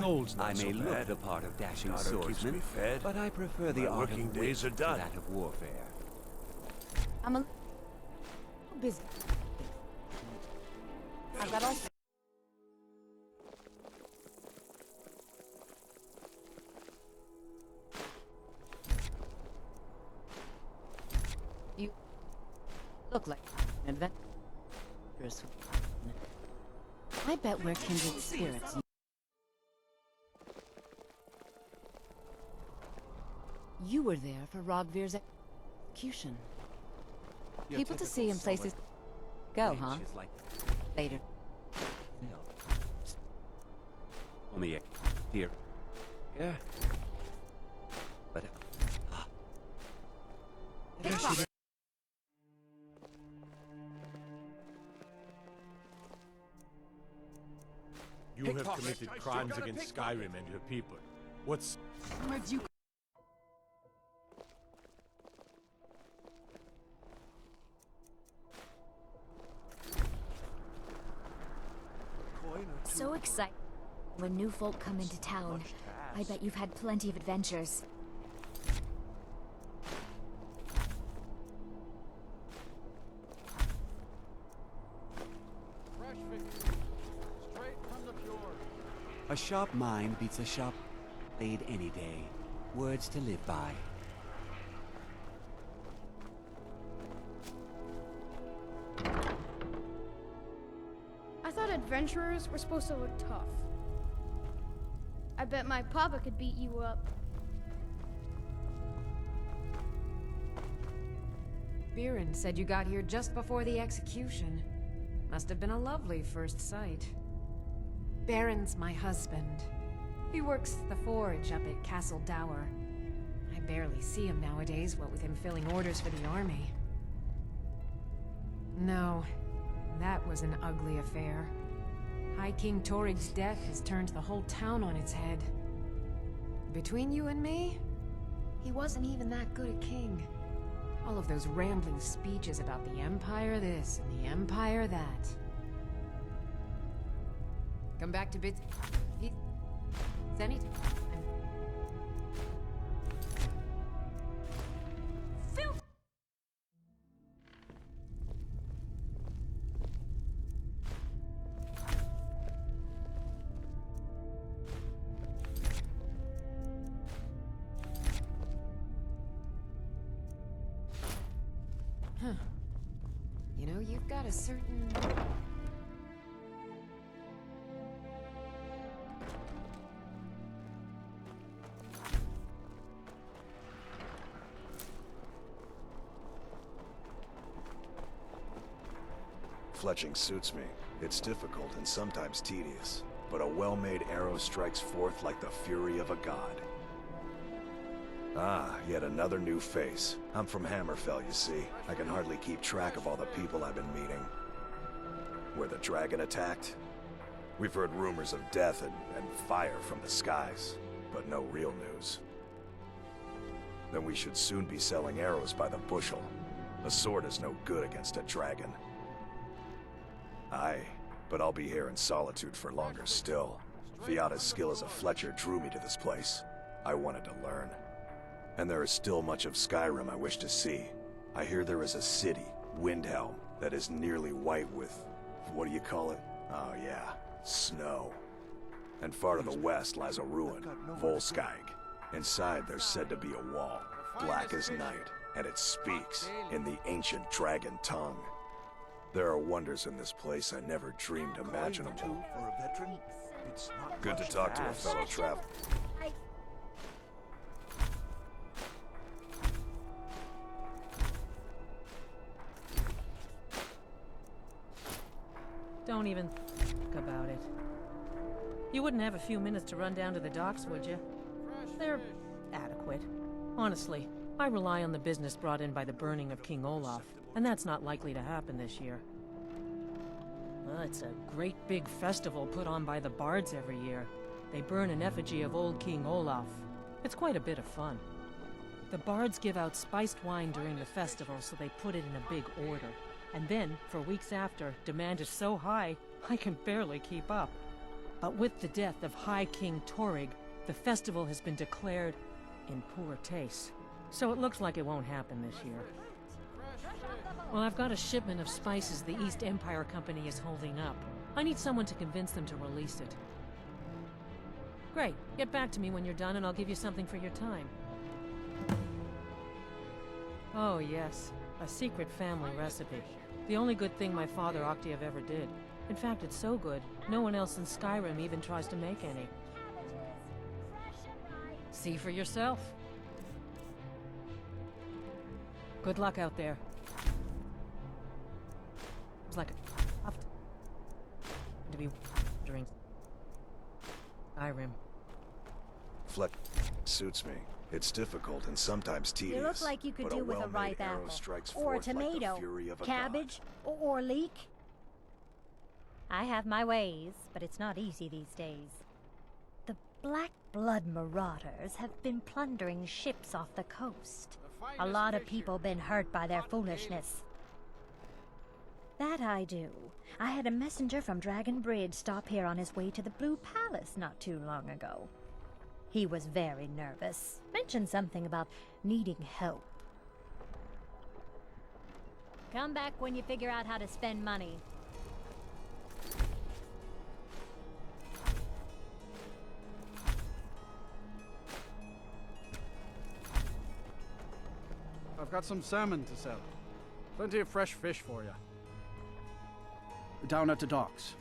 Getting old's not I so may look bad. the part of dashing Daughter keeps swordsman, me fed. but I prefer the My art working of days wit are to done. that of warfare. I'm a busy. I've got all. You look like an adventurous. I bet we're kindred spirits. You were there for Rogvir's execution. People to see in places. Go, huh? Later. Only here. Yeah. But You have committed crimes against Skyrim and her people. What's... So excited when new folk come into town. I bet you've had plenty of adventures. Fresh fish, straight from the fjord. a sharp mind beats a sharp blade any day. Words to live by. I thought adventurers were supposed to look tough. I bet my papa could beat you up. Viren said you got here just before the execution. Must have been a lovely first sight. Baron's my husband. He works the forge up at Castle Dower. I barely see him nowadays, what with him filling orders for the army. No, that was an ugly affair. High King Torig's death has turned the whole town on its head. Between you and me, he wasn't even that good a king. All of those rambling speeches about the Empire this and the Empire that. Come back to bits. Anytime. Phil! Huh. You know, you've got a certain... Fletching suits me. It's difficult and sometimes tedious, but a well-made arrow strikes forth like the fury of a god. Ah, yet another new face. I'm from Hammerfell, you see. I can hardly keep track of all the people I've been meeting. Where the dragon attacked? We've heard rumors of death and fire from the skies, but no real news. Then we should soon be selling arrows by the bushel. A sword is no good against a dragon. Aye, but I'll be here in solitude for longer still. Fiata's skill as a Fletcher drew me to this place. I wanted to learn. And there is still much of Skyrim I wish to see. I hear there is a city, Windhelm, that is nearly white with... what do you call it? Oh yeah, snow. And far to the west lies a ruin, Volskag. Inside there's said to be a wall, black as night, and it speaks in the ancient dragon tongue. There are wonders in this place I never dreamed imaginable. For a veteran, it's not Good to much talk to a ask. fellow traveler. Don't even think about it. You wouldn't have a few minutes to run down to the docks, would you? They're adequate. Honestly, I rely on the business brought in by the burning of King Olaf, and that's not likely to happen this year. Well, it's a great big festival put on by the bards every year. They burn an effigy of old King Olaf. It's quite a bit of fun. The bards give out spiced wine during the festival, so they put it in a big order. And then, for weeks after, demand is so high, I can barely keep up. But with the death of High King Torig, the festival has been declared in poor taste. So it looks like it won't happen this year. Well, I've got a shipment of spices the East Empire Company is holding up. I need someone to convince them to release it. Great. Get back to me when you're done and I'll give you something for your time. Oh, yes. A secret family recipe. The only good thing my father Octave ever did. In fact, it's so good, no one else in Skyrim even tries to make any. See for yourself. Good luck out there. It's like a to be during Skyrim. Fleck suits me. It's difficult and sometimes tedious. You look like you could but do with a well-made ripe arrow apple, strikes or a forth like the tomato, fury of a cabbage, god. or leek. I have my ways, but it's not easy these days. The Black Blood marauders have been plundering ships off the coast. A lot of people been hurt by their foolishness. That I do. I had a messenger from Dragon Bridge stop here on his way to the Blue Palace not too long ago. He was very nervous. Mentioned something about needing help. Come back when you figure out how to spend money. I've got some salmon to sell. Plenty of fresh fish for you. Down at the docks.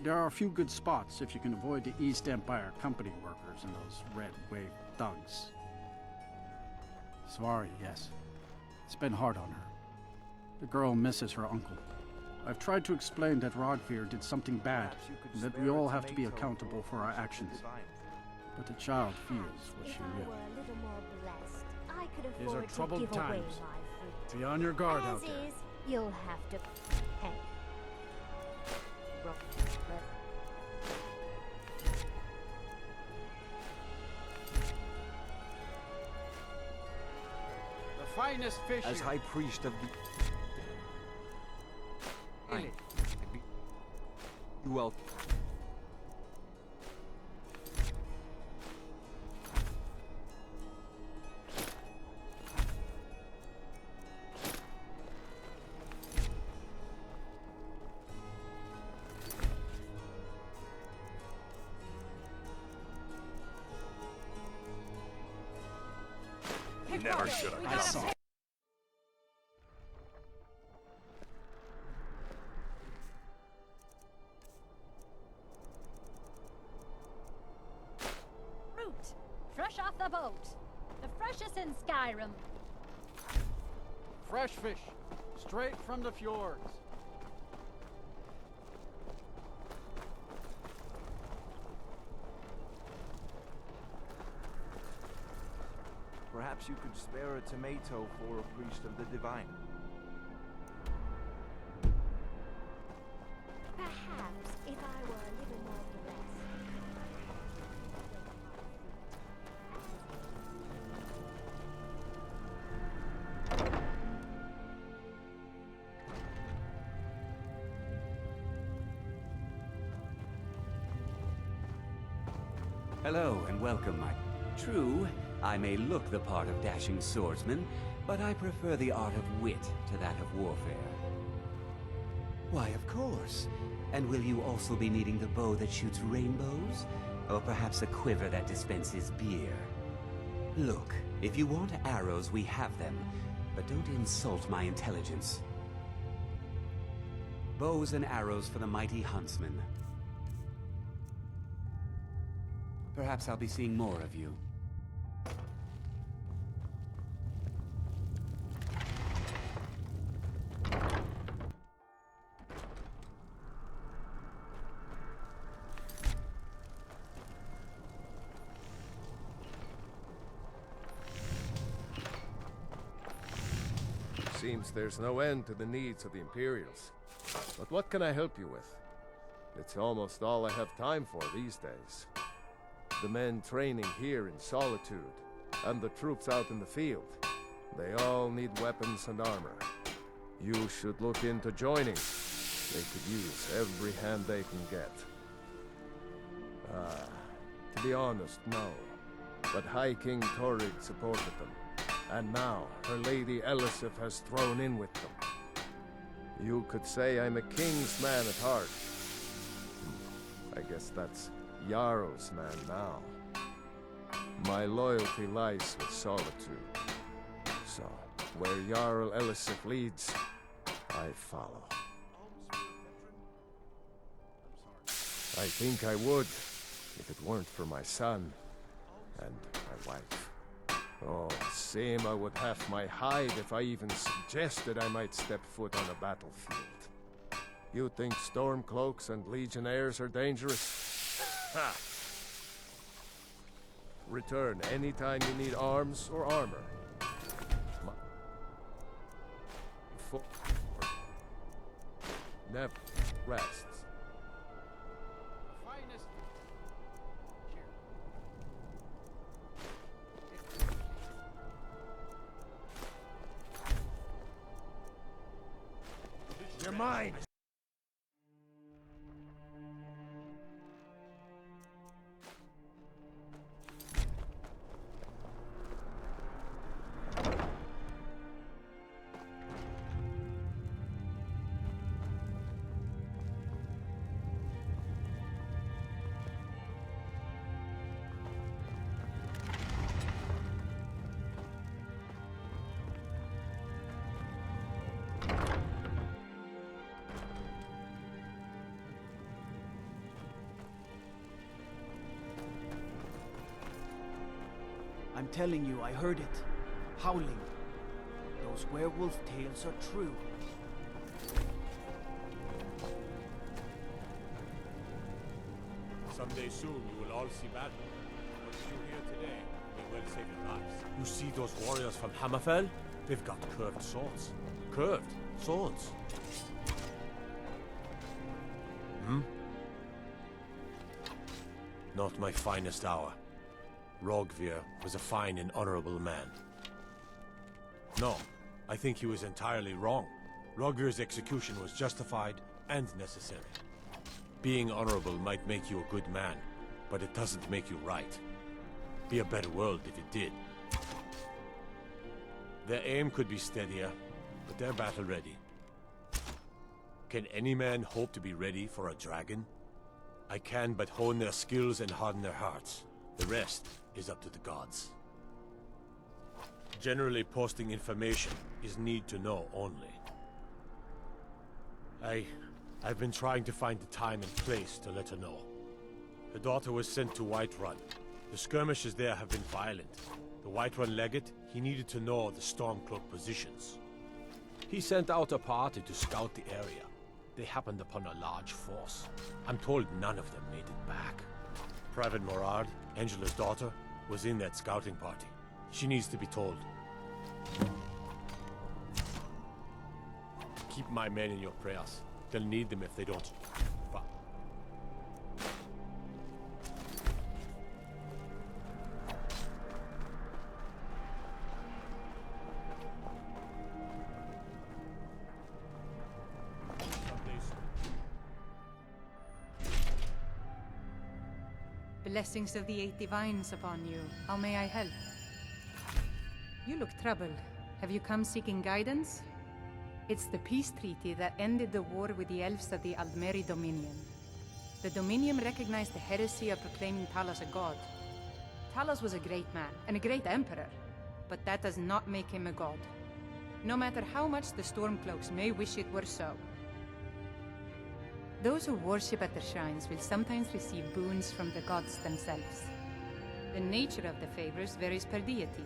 There are a few good spots if you can avoid the East Empire Company workers and those Red Wave thugs. Svari, yes. It's been hard on her. The girl misses her uncle. I've tried to explain that Rogvir did something bad, and that we all have to be accountable for our actions. But the child feels what she will. These are troubled times. Be on your guard out there. As is, you'll have to pay. The finest fish. As High Priest of the... Well... Never should have I saw. Fruit, fresh off the boat. The freshest in Skyrim. Fresh fish, straight from the fjords. Perhaps you could spare a tomato for a priest of the divine. Perhaps if I were a little more Hello and welcome, my... True, I may look the part of dashing swordsman, but I prefer the art of wit to that of warfare. Why, of course. And will you also be needing the bow that shoots rainbows? Or perhaps a quiver that dispenses beer? Look, if you want arrows, we have them, but don't insult my intelligence. Bows and arrows for the mighty huntsman. Perhaps I'll be seeing more of you. Seems there's no end to the needs of the Imperials. But what can I help you with? It's almost all I have time for these days. The men training here in Solitude, and the troops out in the field, they all need weapons and armor. You should look into joining. They could use every hand they can get. To be honest, no. But High King Torrid supported them. And now, her Lady Elisif has thrown in with them. You could say I'm a king's man at heart. I guess that's Jarl's man now. My loyalty lies with Solitude. So, where Jarl Elisif leads, I follow. I think I would, if it weren't for my son and my wife. Oh, Seema would have my hide if I even suggested I might step foot on a battlefield. You think Stormcloaks and Legionnaires are dangerous? Ha! Return anytime you need arms or armor. Never rests. You're mine! I'm telling you, I heard it. Howling. Those werewolf tales are true. Someday soon you will all see battle. What you hear today may well save your lives. You see those warriors from Hammerfell? They've got curved swords. Curved swords. Not my finest hour. Rogvir was a fine and honorable man. No, I think he was entirely wrong. Rogvir's execution was justified and necessary. Being honorable might make you a good man, but it doesn't make you right. Be a better world if it did. Their aim could be steadier, but they're battle ready. Can any man hope to be ready for a dragon? I can but hone their skills and harden their hearts. The rest is up to the gods. Generally, posting information is need to know only. I've been trying to find the time and place to let her know. Her daughter was sent to Whiterun. The skirmishes there have been violent. The Whiterun legate, he needed to know the Stormcloak positions. He sent out a party to scout the area. They happened upon a large force. I'm told none of them made it back. Private Morard, Angela's daughter, was in that scouting party. She needs to be told. Keep my men in your prayers. They'll need them if they don't. Blessings of the Eight Divines upon you. How may I help? You look troubled. Have you come seeking guidance? It's the peace treaty that ended the war with the elves of the Aldmeri Dominion. The Dominion recognized the heresy of proclaiming Talos a god. Talos was a great man, and a great emperor, but that does not make him a god. No matter how much the Stormcloaks may wish it were so. Those who worship at the shrines will sometimes receive boons from the gods themselves. The nature of the favors varies per deity.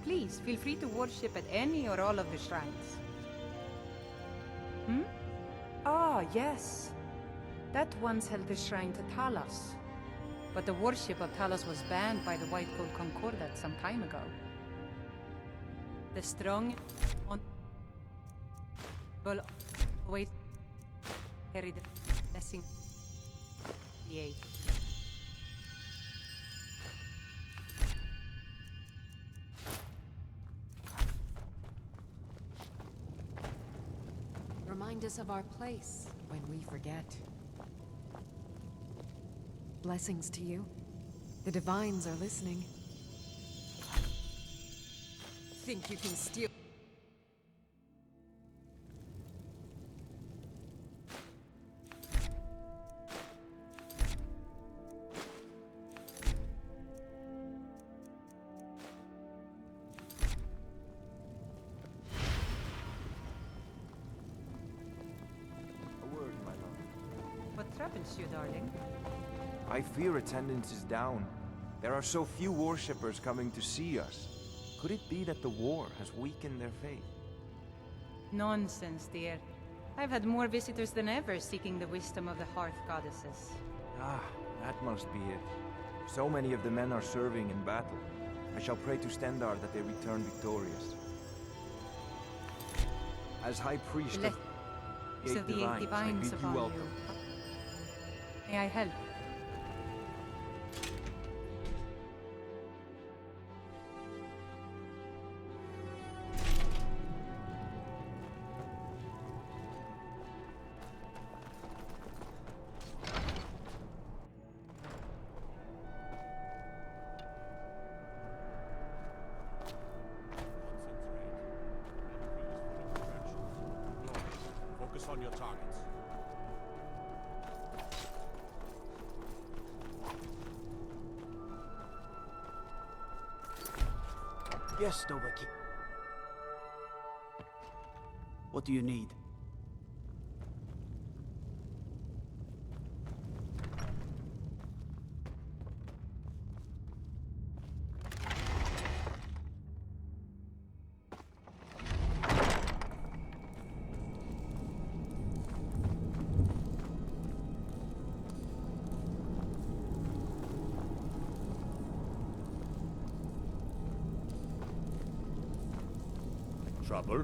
Please, feel free to worship at any or all of the shrines. Ah, yes. That once held the shrine to Talos. But the worship of Talos was banned by the White Gold Concordat some time ago. The strong on will wait carry the blessing the eight. Remind us of our place when we forget. Blessings to you. The Divines are listening. Think you can steal... What troubles you, darling? I fear attendance is down. There are so few worshippers coming to see us. Could it be that the war has weakened their faith? Nonsense, dear. I've had more visitors than ever seeking the wisdom of the Hearth Goddesses. Ah, that must be it. So many of the men are serving in battle. I shall pray to Stendar that they return victorious. As High Priest of The Eight Divines, I bid you upon welcome. May I help? Focus on your targets. Yes, Dovaki. What do you need? Trouble?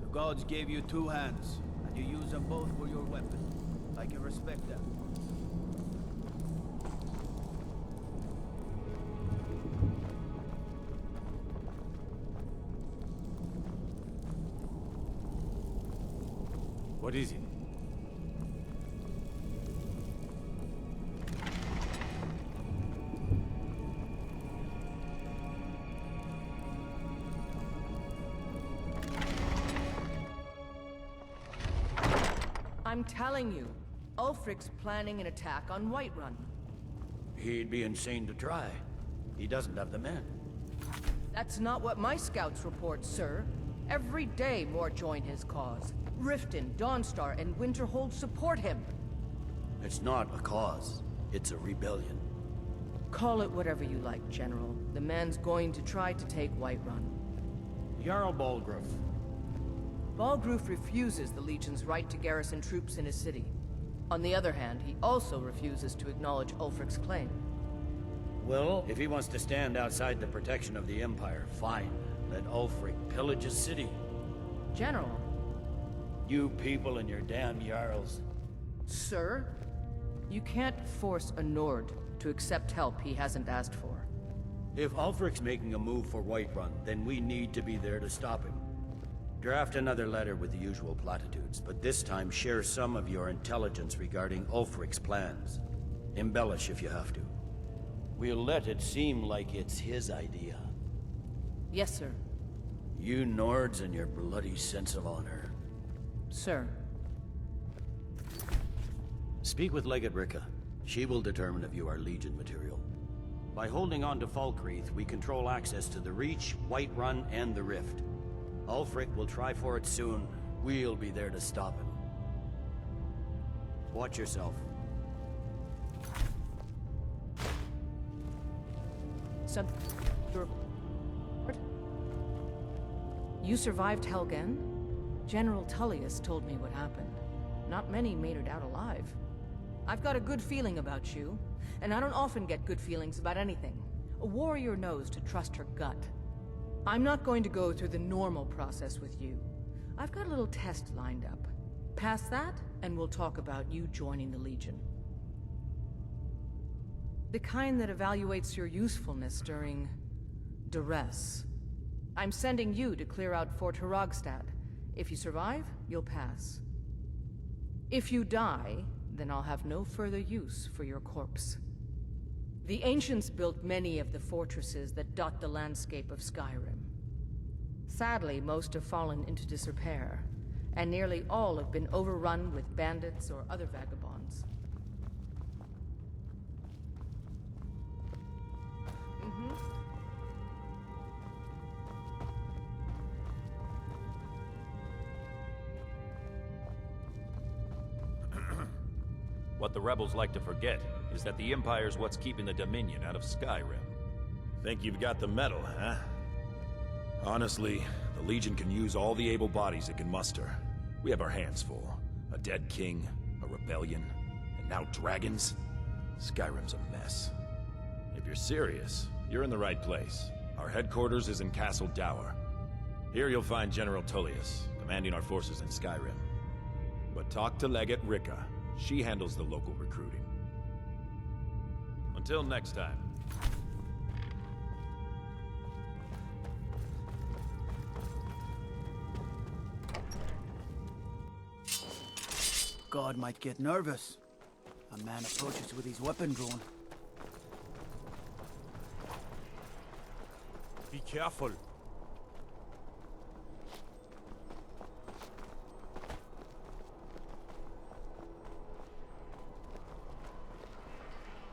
The gods gave you two hands, and you use them both for your weapon. I can respect that. What is it? I'm telling you, Ulfric's planning an attack on Whiterun. He'd be insane to try. He doesn't have the men. That's not what my scouts report, sir. Every day more join his cause. Riften, Dawnstar, and Winterhold support him. It's not a cause. It's a rebellion. Call it whatever you like, General. The man's going to try to take Whiterun. Jarl Balgruuf. Balgruuf refuses the Legion's right to garrison troops in his city. On the other hand, he also refuses to acknowledge Ulfric's claim. Well, if he wants to stand outside the protection of the Empire, fine. Let Ulfric pillage his city. General. You people and your damn Jarls. Sir? You can't force a Nord to accept help he hasn't asked for. If Ulfric's making a move for Whiterun, then we need to be there to stop him. Draft another letter with the usual platitudes, but this time share some of your intelligence regarding Ulfric's plans. Embellish if you have to. We'll let it seem like it's his idea. Yes, sir. You Nords and your bloody sense of honor. Sir. Speak with Legate Ricka. She will determine if you are Legion material. By holding on to Falkreath, we control access to the Reach, Whiterun, and the Rift. Ulfric will try for it soon. We'll be there to stop him. Watch yourself. You survived Helgen? General Tullius told me what happened. Not many made it out alive. I've got a good feeling about you, and I don't often get good feelings about anything. A warrior knows to trust her gut. I'm not going to go through the normal process with you. I've got a little test lined up. Pass that, and we'll talk about you joining the Legion. The kind that evaluates your usefulness during duress. I'm sending you to clear out Fort Herogstad. If you survive, you'll pass. If you die, then I'll have no further use for your corpse. The ancients built many of the fortresses that dot the landscape of Skyrim. Sadly, most have fallen into disrepair, and nearly all have been overrun with bandits or other vagabonds. What the rebels like to forget is that the Empire's what's keeping the Dominion out of Skyrim. Think you've got the metal, huh? Honestly, the Legion can use all the able bodies it can muster. We have our hands full. A dead king, a rebellion, and now dragons? Skyrim's a mess. If you're serious, you're in the right place. Our headquarters is in Castle Dower. Here you'll find General Tullius, commanding our forces in Skyrim. But talk to Legate Rika. She handles the local recruiting. Until next time. God might get nervous. A man approaches with his weapon drawn. Be careful.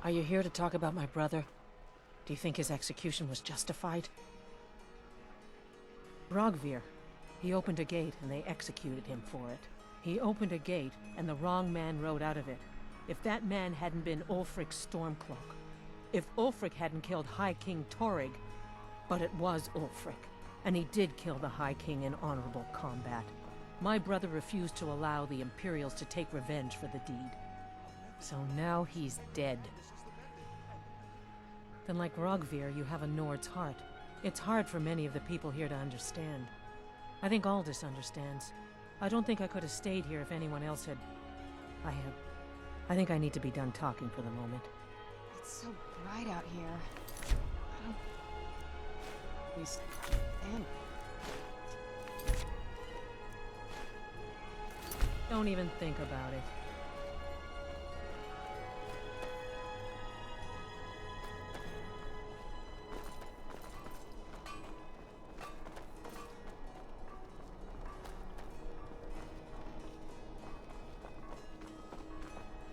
Are you here to talk about my brother? Do you think his execution was justified? Rogvir. He opened a gate and they executed him for it. He opened a gate and the wrong man rode out of it. If that man hadn't been Ulfric's Stormcloak. If Ulfric hadn't killed High King Torrig. But it was Ulfric. And he did kill the High King in honorable combat. My brother refused to allow the Imperials to take revenge for the deed. So now he's dead. Then like Rogvir, you have a Nord's heart. It's hard for many of the people here to understand. I think Aldous understands. I don't think I could have stayed here if anyone else had... I think I need to be done talking for the moment. It's so bright out here. He's... Don't even think about it.